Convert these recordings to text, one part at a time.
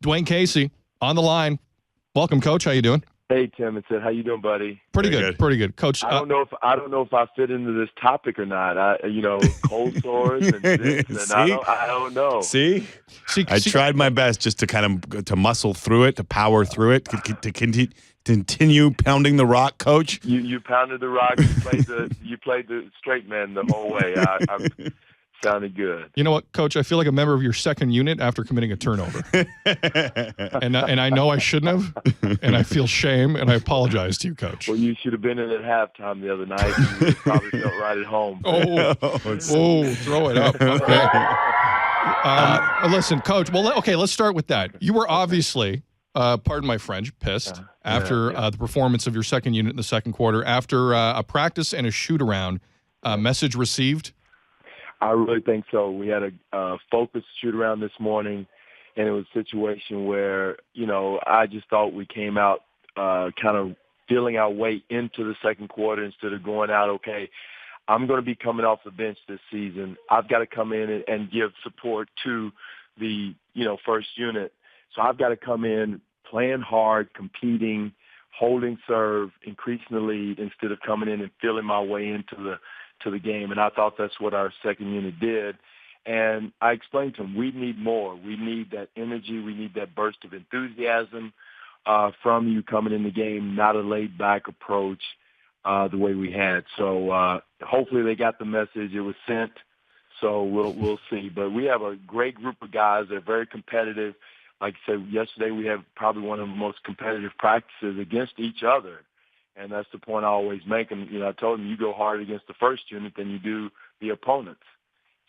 Dwayne Casey on the line. Welcome, Coach. How you doing? Hey, Tim. It's how you doing, buddy? Pretty good. Pretty good, Coach. I don't know if I fit into this topic or not. Cold sores and this, and I don't know. See, I tried my best just to kind of to muscle through it, to power through it, to continue pounding the rock, Coach. You pounded the rock. You played the straight man the whole way. I sounded good. You know what, Coach? I feel like a member of your second unit after committing a turnover. and I know I shouldn't have, and I feel shame, and I apologize to you, Coach. Well, you should have been in at halftime the other night. You probably felt right at home. Throw it up. Okay. Listen, Coach, let's start with that. You were obviously, pardon my French, pissed after the performance of your second unit in the second quarter, after a practice and a shoot-around. Message received? I really think so. We had a focused shoot-around this morning, and it was a situation where, I just thought we came out kind of feeling our way into the second quarter instead of going out, okay, I'm going to be coming off the bench this season. I've got to come in and give support to the, first unit. So I've got to come in playing hard, competing, holding serve, increasing the lead instead of coming in and feeling my way into the game. And I thought that's what our second unit did. And I explained to them, we need more. We need that energy. We need that burst of enthusiasm from you coming in the game, not a laid-back approach the way we had. So hopefully they got the message. It was sent. So we'll see. But we have a great group of guys. They're very competitive. Like I said, yesterday we have probably one of the most competitive practices against each other. And that's the point I always make. And, I told them you go hard against the first unit than you do the opponents.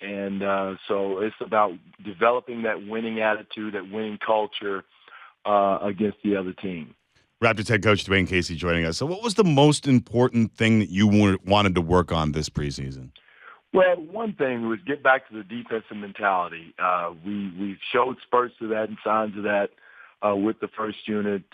And so it's about developing that winning attitude, that winning culture against the other team. Raptors head coach Dwayne Casey joining us. So what was the most important thing that you wanted to work on this preseason? Well, one thing was get back to the defensive mentality. We've showed spurts of that and signs of that with the first unit.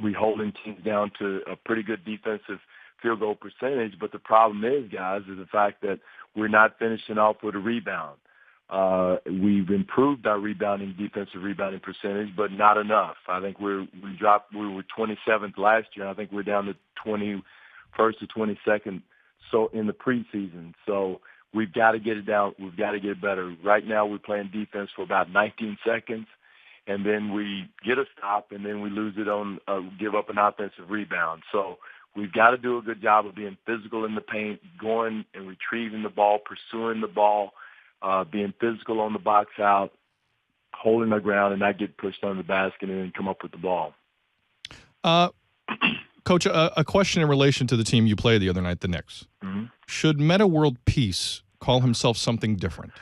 We holding teams down to a pretty good defensive field goal percentage, but the problem is, guys, is the fact that we're not finishing off with a rebound. We've improved our defensive rebounding percentage, but not enough. I think we were 27th last year. I think we're down to 21st or 22nd. So in the preseason, so we've got to get it down. We've got to get better. Right now, we're playing defense for about 19 seconds. And then we get a stop, and then we lose it on give up an offensive rebound. So we've got to do a good job of being physical in the paint, going and retrieving the ball, pursuing the ball, being physical on the box out, holding our ground, and not get pushed on the basket and then come up with the ball. Coach, a question in relation to the team you played the other night, the Knicks. Mm-hmm. Should Metta World Peace call himself something different?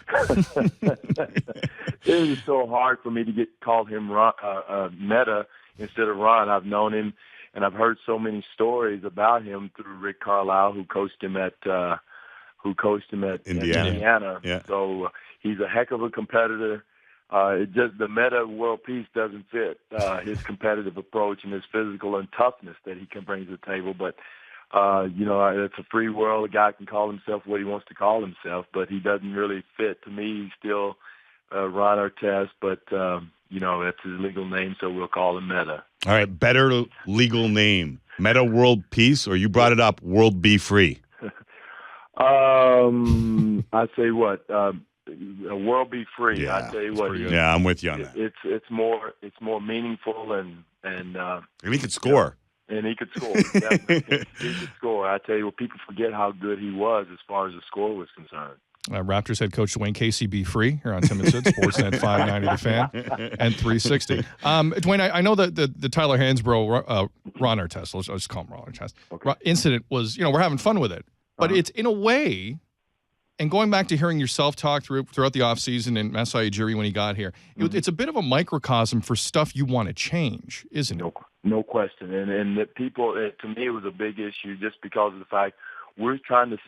It was so hard for me to call him Metta instead of Ron. I've known him, and I've heard so many stories about him through Rick Carlisle, who coached him at Indiana. Yeah. So he's a heck of a competitor. The Metta World Peace doesn't fit his competitive approach and his physical and toughness that he can bring to the table. But it's a free world. A guy can call himself what he wants to call himself, but he doesn't really fit. To me, he's still Ron Artest, but, that's his legal name, so we'll call him Metta. All right, better legal name. Metta World Peace, or you brought it up, World Be Free? I say what? World Be Free. Yeah, I tell you what. Yeah, I'm with you on that. It's more meaningful and he could score. And he could score. Definitely. He could score. I tell you what, people forget how good he was as far as the score was concerned. Raptors head coach Dwayne Casey, Be Free, here on Tim and Sid, Sportsnet 590 The Fan and 360. Dwayne, I know that the Tyler Hansbrough, Ron Artest, let's just call him Ron Artest, incident was, we're having fun with it. But it's in a way, and going back to hearing yourself talk throughout the offseason and Masai Ujiri when he got here, it's a bit of a microcosm for stuff you want to change, isn't it? No question. And that people, to me, it was a big issue just because of the fact we're trying to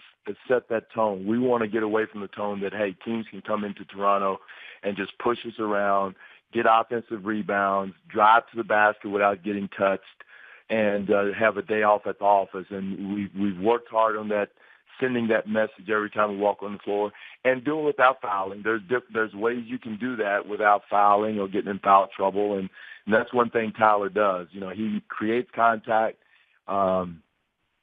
set that tone. We want to get away from the tone that, hey, teams can come into Toronto and just push us around, get offensive rebounds, drive to the basket without getting touched, and have a day off at the office. And we've worked hard on that sending that message every time we walk on the floor, and doing it without fouling. There's ways you can do that without fouling or getting in foul trouble, and that's one thing Tyler does. You know, he creates contact.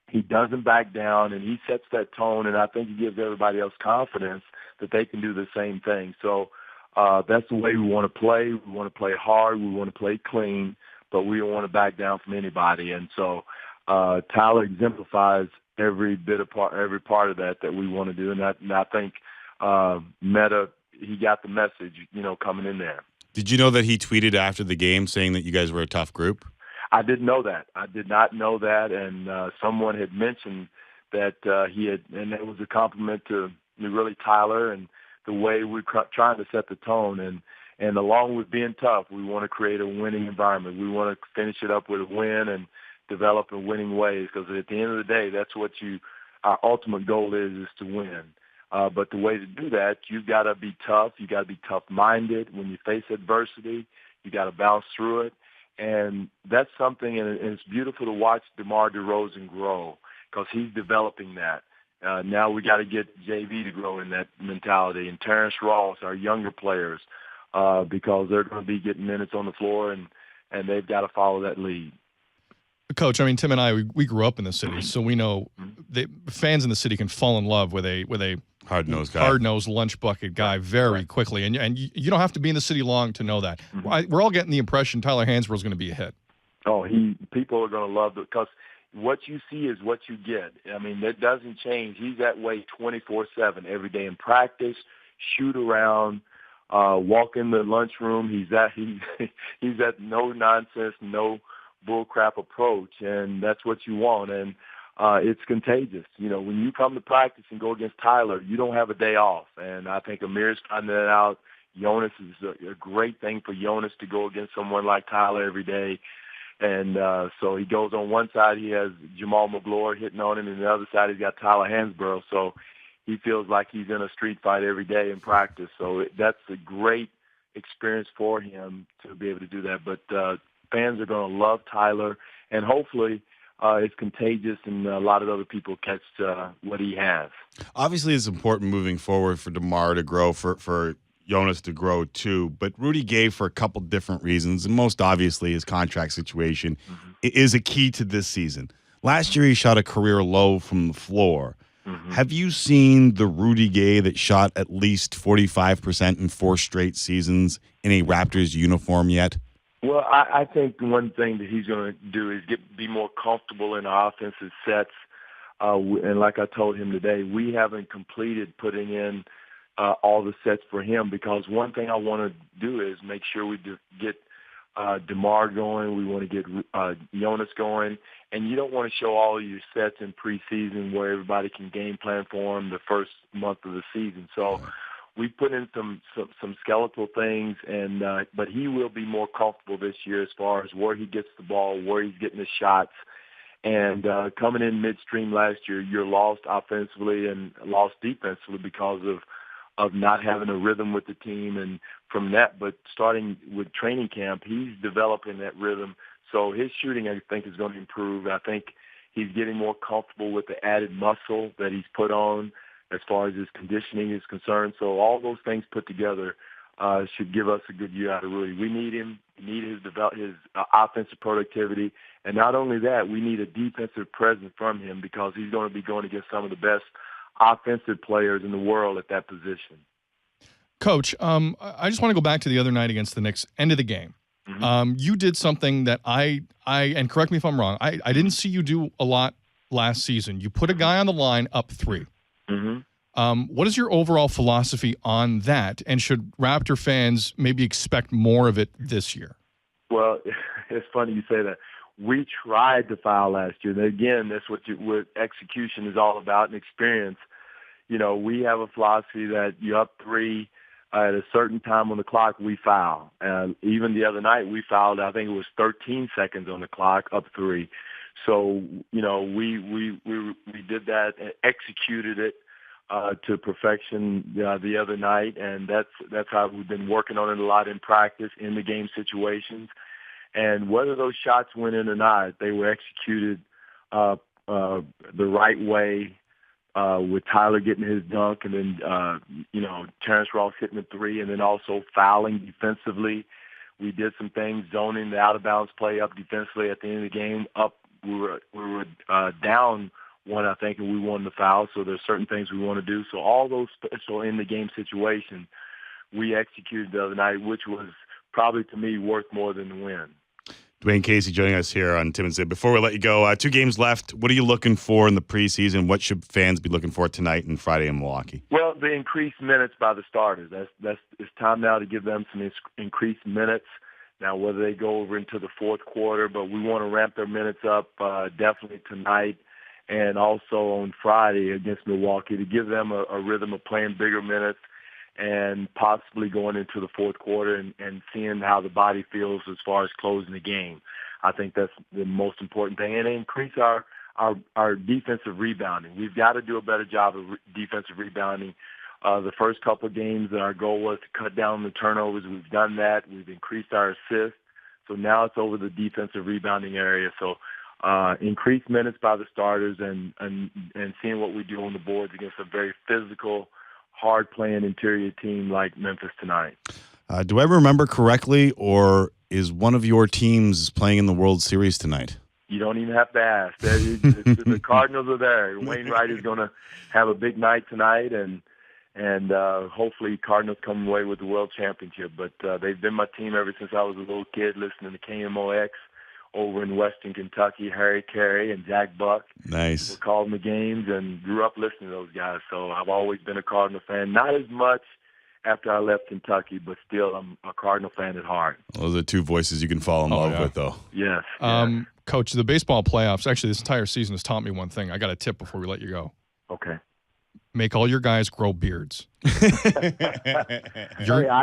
He doesn't back down, and he sets that tone, and I think he gives everybody else confidence that they can do the same thing. So that's the way we want to play. We want to play hard. We want to play clean, but we don't want to back down from anybody. And so Tyler exemplifies every part of that we want to do, and I think Meta, he got the message, you know, coming in there. Did you know that he tweeted after the game saying that you guys were a tough group? I didn't know that. I did not know that, and someone had mentioned that he had, and it was a compliment to really Tyler and the way we're trying to set the tone. And along with being tough, we want to create a winning environment. We want to finish it up with a win and develop in winning ways, because at the end of the day, that's what our ultimate goal is to win. But the way to do that, you've got to be tough. You got to be tough-minded. When you face adversity, you got to bounce through it. And that's something, and it's beautiful to watch DeMar DeRozan grow, because he's developing that. Now we got to get JV to grow in that mentality, and Terrence Ross, our younger players, because they're going to be getting minutes on the floor, and they've got to follow that lead. Coach, I mean, Tim and I, we grew up in the city, so we know the fans in the city can fall in love with a hard-nosed lunch bucket guy very quickly, and you don't have to be in the city long to know that. We're all getting the impression Tyler Hansbrough is going to be a hit. Oh, people are going to love it, because what you see is what you get. I mean, that doesn't change. He's that way 24/7 every day in practice, shoot around, walk in the lunchroom. He's that no nonsense, no bullcrap approach, and that's what you want. And it's contagious. You know, when you come to practice and go against Tyler, you don't have a day off. And I think Amir's finding that out. Jonas is a great thing for Jonas to go against someone like Tyler every day. And so he goes on one side, he has Jamal McGlure hitting on him, and the other side he's got Tyler Hansbrough. So he feels like he's in a street fight every day in practice. So that's a great experience for him to be able to do that. But fans are going to love Tyler, and hopefully it's contagious and a lot of other people catch what he has. Obviously, it's important moving forward for DeMar to grow, for Jonas to grow too, but Rudy Gay, for a couple different reasons, and most obviously his contract situation, is a key to this season. Last year he shot a career low from the floor. Have you seen the Rudy Gay that shot at least 45% in 4 straight seasons in a Raptors uniform yet? Well, I think one thing that he's going to do is be more comfortable in offensive sets. And like I told him today, we haven't completed putting in all the sets for him, because one thing I want to do is make sure we get DeMar going. We want to get Jonas going. And you don't want to show all of your sets in preseason where everybody can game plan for him the first month of the season. So we put in some skeletal things, and but he will be more comfortable this year as far as where he gets the ball, where he's getting the shots. And coming in midstream last year, you're lost offensively and lost defensively because of not having a rhythm with the team. And from that, but starting with training camp, he's developing that rhythm. So his shooting, I think, is going to improve. I think he's getting more comfortable with the added muscle that he's put on as far as his conditioning is concerned. So all those things put together should give us a good year out of Rudy. We need him. We need his offensive productivity. And not only that, we need a defensive presence from him, because he's going to be going against some of the best offensive players in the world at that position. Coach, I just want to go back to the other night against the Knicks, end of the game. You did something that I and correct me if I'm wrong, I didn't see you do a lot last season. You put a guy on the line up 3. What is your overall philosophy on that? And should Raptor fans maybe expect more of it this year? Well, it's funny you say that. We tried to foul last year. And again, that's what execution is all about, and experience. You know, we have a philosophy that you're up 3 at a certain time on the clock, we foul. Even the other night, we fouled, I think it was 13 seconds on the clock, up 3. So, you know, we did that and executed it to perfection the other night, and that's how we've been working on it a lot in practice, in the game situations. And whether those shots went in or not, they were executed the right way, with Tyler getting his dunk, and then Terrence Ross hitting the three, and then also fouling defensively. We did some things, zoning the out of bounds play up defensively at the end of the game. We were down one, I think, and we won the foul. So there's certain things we want to do. So all those special in the game situations we executed the other night, which was probably to me worth more than the win. Dwayne Casey joining us here on Tim and Sid. Before we let you go, 2 games left. What are you looking for in the preseason? What should fans be looking for tonight and Friday in Milwaukee? Well, the increased minutes by the starters. It's time now to give them some increased minutes. Now, whether they go over into the fourth quarter, but we want to ramp their minutes up definitely tonight and also on Friday against Milwaukee to give them a rhythm of playing bigger minutes and possibly going into the fourth quarter and seeing how the body feels as far as closing the game. I think that's the most important thing. And increase our defensive rebounding. We've got to do a better job of defensive rebounding. The first couple of games, our goal was to cut down the turnovers. We've done that. We've increased our assists. So now it's over the defensive rebounding area. So increased minutes by the starters and seeing what we do on the boards against a very physical, hard-playing interior team like Memphis tonight. Do I remember correctly, or is one of your teams playing in the World Series tonight? You don't even have to ask. The Cardinals are there. Wainwright is going to have a big night tonight, and hopefully Cardinals come away with the World Championship. But they've been my team ever since I was a little kid listening to KMOX over in Western Kentucky. Harry Carey and Jack Buck. Nice. Were calling the games and grew up listening to those guys. So I've always been a Cardinal fan. Not as much after I left Kentucky, but still I'm a Cardinal fan at heart. Those are 2 voices you can fall in love with, though. Yes. Coach, the baseball playoffs, actually this entire season has taught me one thing. I got a tip before we let you go. Okay. Make all your guys grow beards. I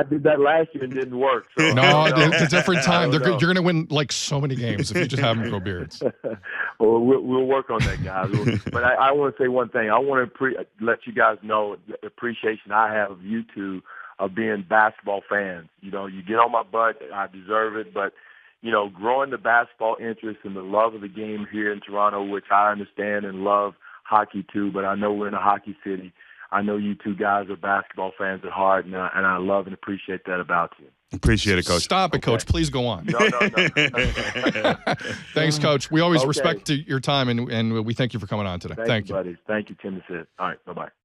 did that last year and didn't work. So. No, it's a different time. You're going to win like so many games if you just have them grow beards. Well, we'll work on that, guys. But I want to say one thing. I want to let you guys know the appreciation I have of you two of being basketball fans. You get on my butt. I deserve it. But, growing the basketball interest and the love of the game here in Toronto, which I understand and love hockey too, but I know we're in a hockey city. I know you two guys are basketball fans at heart, and I love and appreciate that about you. Appreciate it, Coach. Stop it, Coach. Please go on. No. Thanks, Coach. We always respect your time, and we thank you for coming on today. Thank you, buddy. Thank you, Tim and Sid. All right, bye-bye.